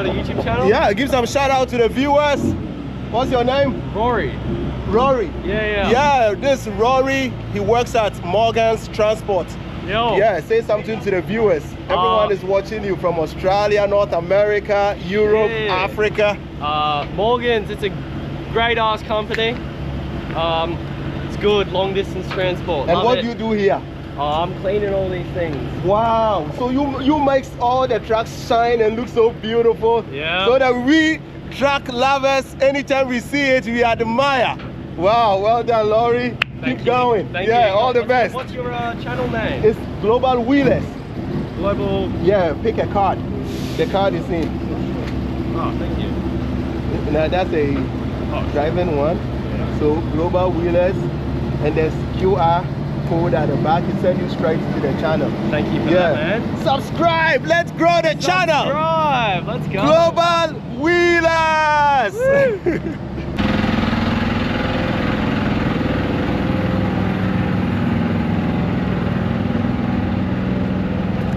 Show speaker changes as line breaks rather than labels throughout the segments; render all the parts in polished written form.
got a YouTube channel?
Yeah, give some shout out to the viewers. What's your name?
Rory.
Rory.
Yeah.
Yeah, this Rory, he works at Morgan's Transport.
Yo.
Yeah, say something to the viewers. Everyone is watching you from Australia, North America, Europe, Africa.
Morgan's, it's a great ass company. It's good, long distance transport.
And what do you do here?
I'm cleaning all these things.
Wow, so you make all the trucks shine and look so beautiful.
Yeah.
So that we truck lovers, anytime we see it, we admire. Wow, well done, Laurie. Keep going.
Thank you.
All the best.
What's your channel name?
It's Global Wheelers.
Global.
Yeah, pick a card. The card is in.
Oh, thank you.
Now that's a driving one.
Yeah.
So Global Wheelers, and there's QR code at the back. It sends you straight to the channel.
Thank you for that, man.
Subscribe. Let's grow the channel.
Subscribe. Let's go.
Global Wheelers.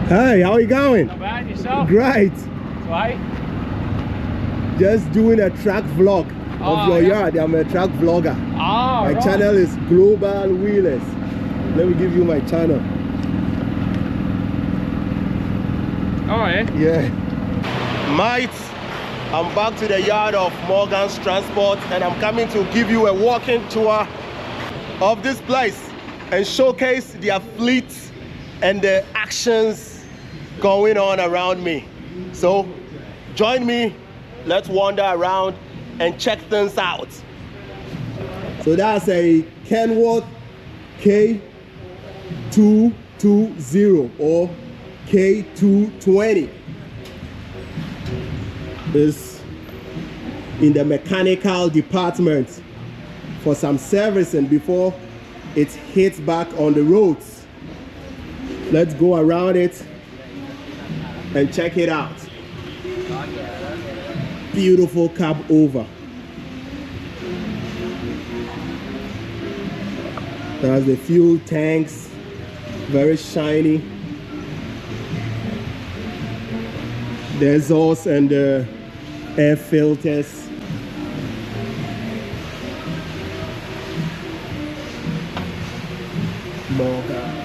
Hey, how are you going?
Not bad, yourself?
Great.
Right?
Just doing a truck vlog of your yard. I'm a truck vlogger. My channel is Global Wheelers. Let me give you my channel.
Alright.
Yeah. Mates, I'm back to the yard of Morgan's Transport, and I'm coming to give you a walking tour of this place and showcase their fleets and the actions going on around me. So join me, let's wander around and check things out. So that's a Kenworth K220 or K220. It's in the mechanical department for some servicing before it hits back on the roads. Let's go around it and check it out. Beautiful cab over. There's the fuel tanks, very shiny. The exhaust and the air filters. More cars.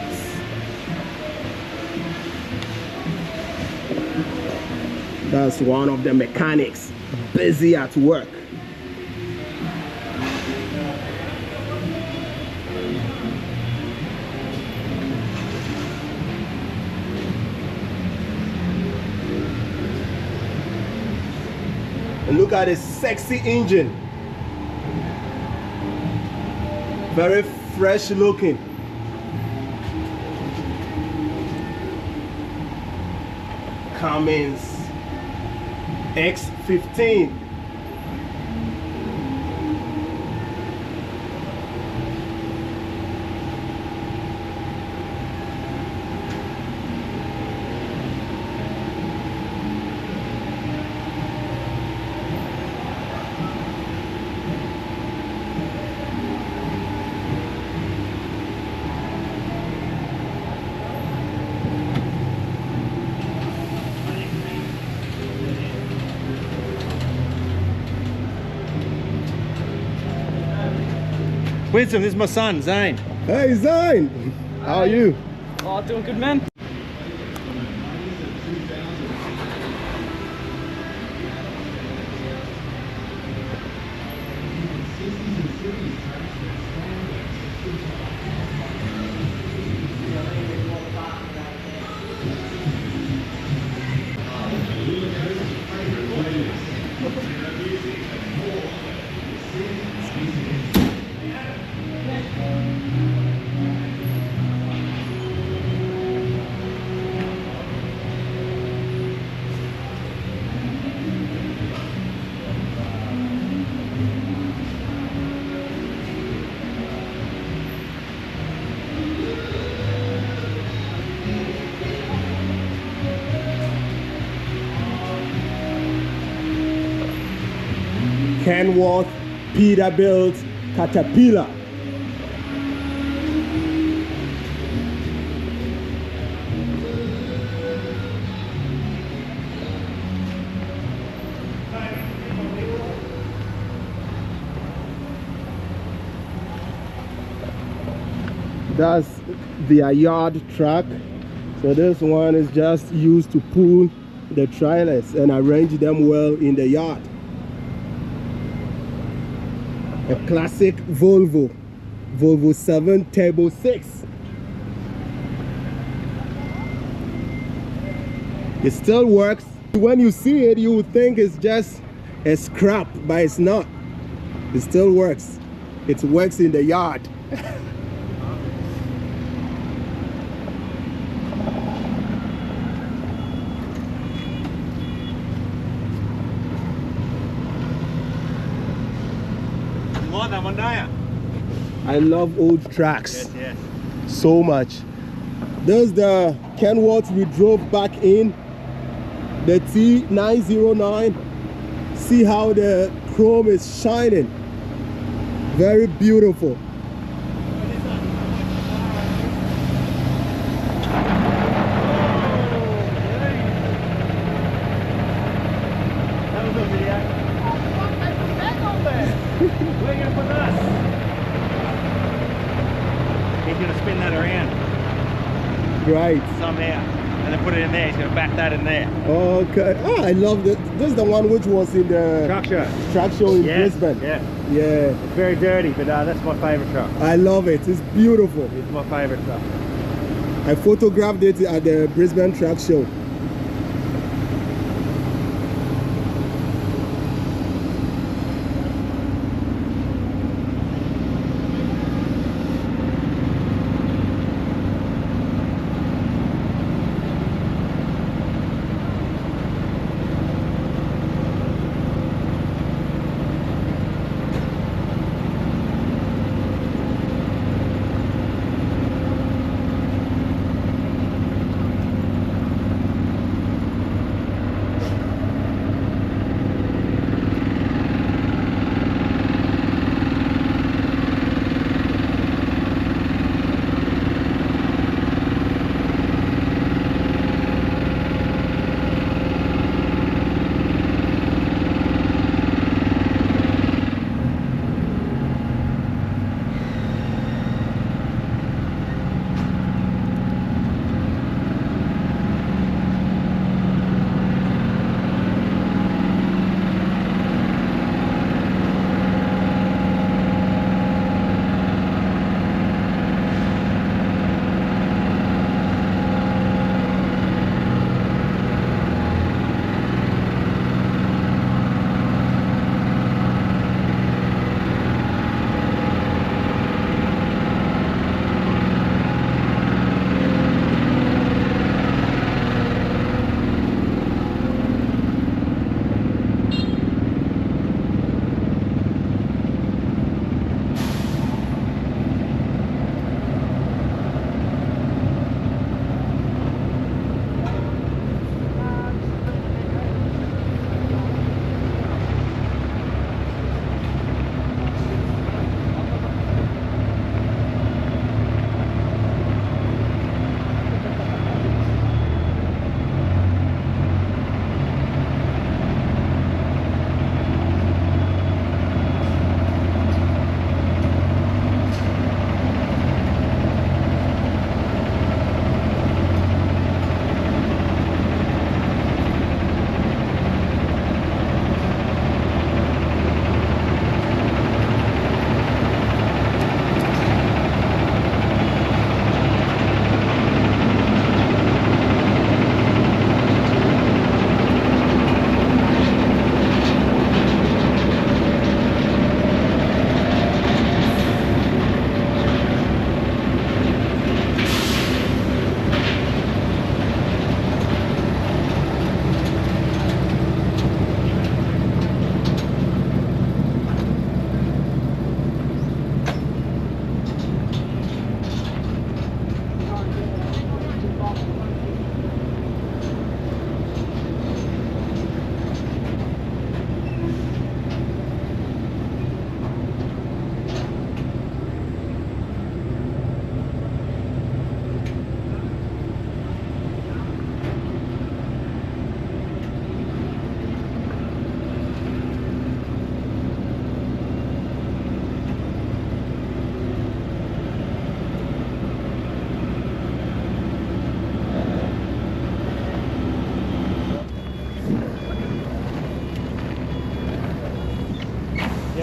That's one of the mechanics busy at work. And look at this sexy engine. Very fresh looking. Cummins X15.
Winston, this is my son, Zane.
Hey Zane, how are you?
Oh, doing good, man.
Kenworth Peterbilt Caterpillar. That's their yard truck. So this one is just used to pull the trailers and arrange them well in the yard. A classic Volvo 7 Turbo 6. It still works. When you see it, you would think it's just a scrap, but it's not. It still works. It works in the yard. I love old tracks.
Yes.
So much. There's the Kenworth we drove back in, the T909. See how the chrome is shining. Very beautiful.
That was a video. Where are you gonna put this? He's gonna spin that around
Right.
somehow, and then put it in there. He's gonna back that in there.
Okay. Oh, I love it. This is the one which was in the
Truck show.
track show in
Yes,
Brisbane.
yeah.
Yeah.
It's very dirty, but that's my favourite truck.
I love it. It's beautiful.
It's my favourite truck.
I photographed it at the Brisbane track show.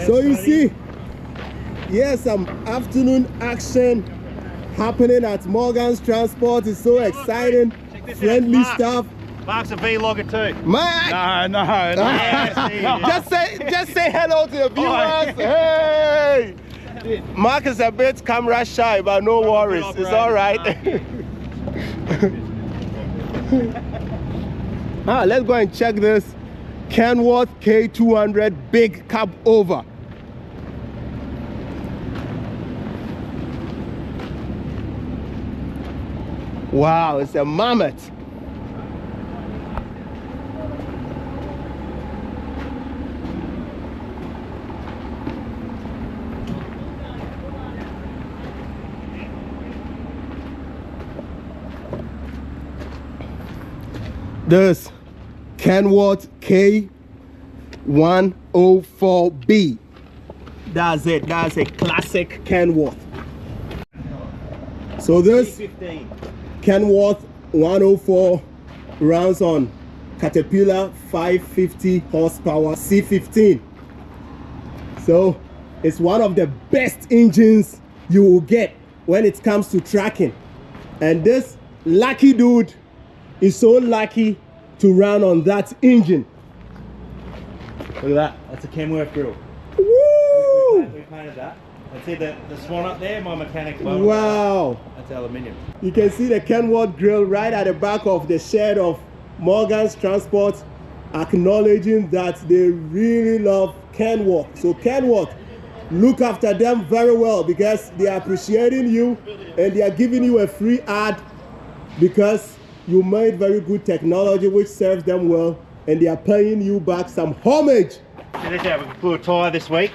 So you see, here's some afternoon action happening at Morgan's Transport. It's so exciting, friendly stuff.
Mark's a vlogger too.
Mike!
No.
just say hello to the viewers. Hey! Mark is a bit camera shy, but no worries. It's all right. Let's go and check this Kenworth K220 big cab over. Wow, it's a mammoth. This Kenworth K104B. That's it. That's a classic Kenworth. So this Kenworth 104 runs on Caterpillar 550 horsepower C15. So it's one of the best engines you will get when it comes to tracking. And this lucky dude is so lucky to run on that engine.
Look at that. That's a Kenworth grill.
Woo!
We painted that. And see the swan up there? My mechanic.
Wow!
That's aluminium.
You can see the Kenworth grill right at the back of the shed of Morgan's Transport, acknowledging that they really love Kenworth. So Kenworth, look after them very well, because they are appreciating you and they are giving you a free ad because you made very good technology which serves them well, and they are paying you back some homage.
So this out, we blew a tyre this week.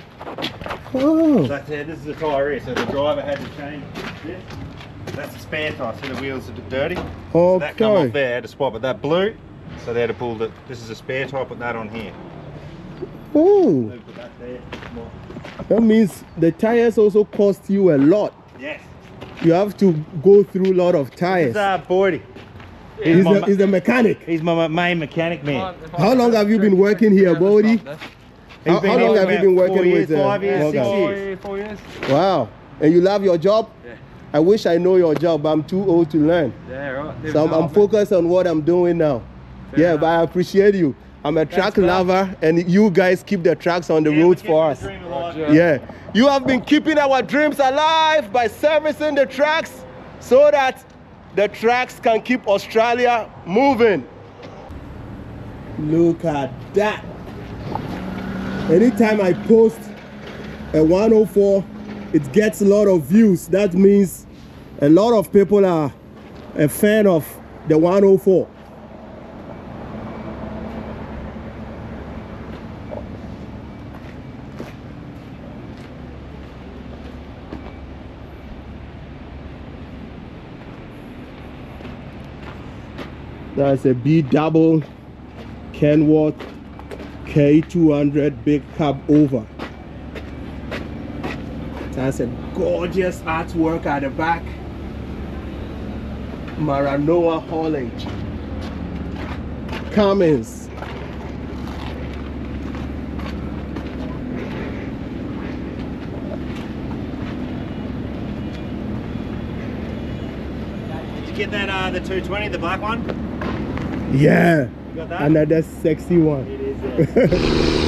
Oh.
This is the tyre here, so the driver had to change this. That's the spare tyre, so the wheels are dirty.
Okay.
So that come off there, had to swap it. That blew, so they had to pull the, this is a spare tyre, put that on here.
Oh.
Put that there.
That means the tires also cost you a lot.
Yes.
You have to go through a lot of tires.
This is Boydie.
He's the mechanic.
He's my main mechanic man.
How long have you been working here, Bodie? How long have you been working with
5 years,
Morgan?
6 years.
4 years.
Wow. And you love your job?
Yeah.
I wish I know your job, but I'm too old to learn.
Yeah, right.
So I'm focused on what I'm doing now. Yeah, but I appreciate you. I'm a track lover, and you guys keep the tracks on the roads for us. Yeah. You have been keeping our dreams alive by servicing the tracks so that the tracks can keep Australia moving. Look at that. Anytime I post a 104, it gets a lot of views. That means a lot of people are a fan of the 104. That's a B-double Kenworth K220 big cab over. That's a gorgeous artwork at the back. Maranoa haulage. Cummins.
Did you get that the 220, the black one?
Yeah.
You got that?
Another sexy one.
It is.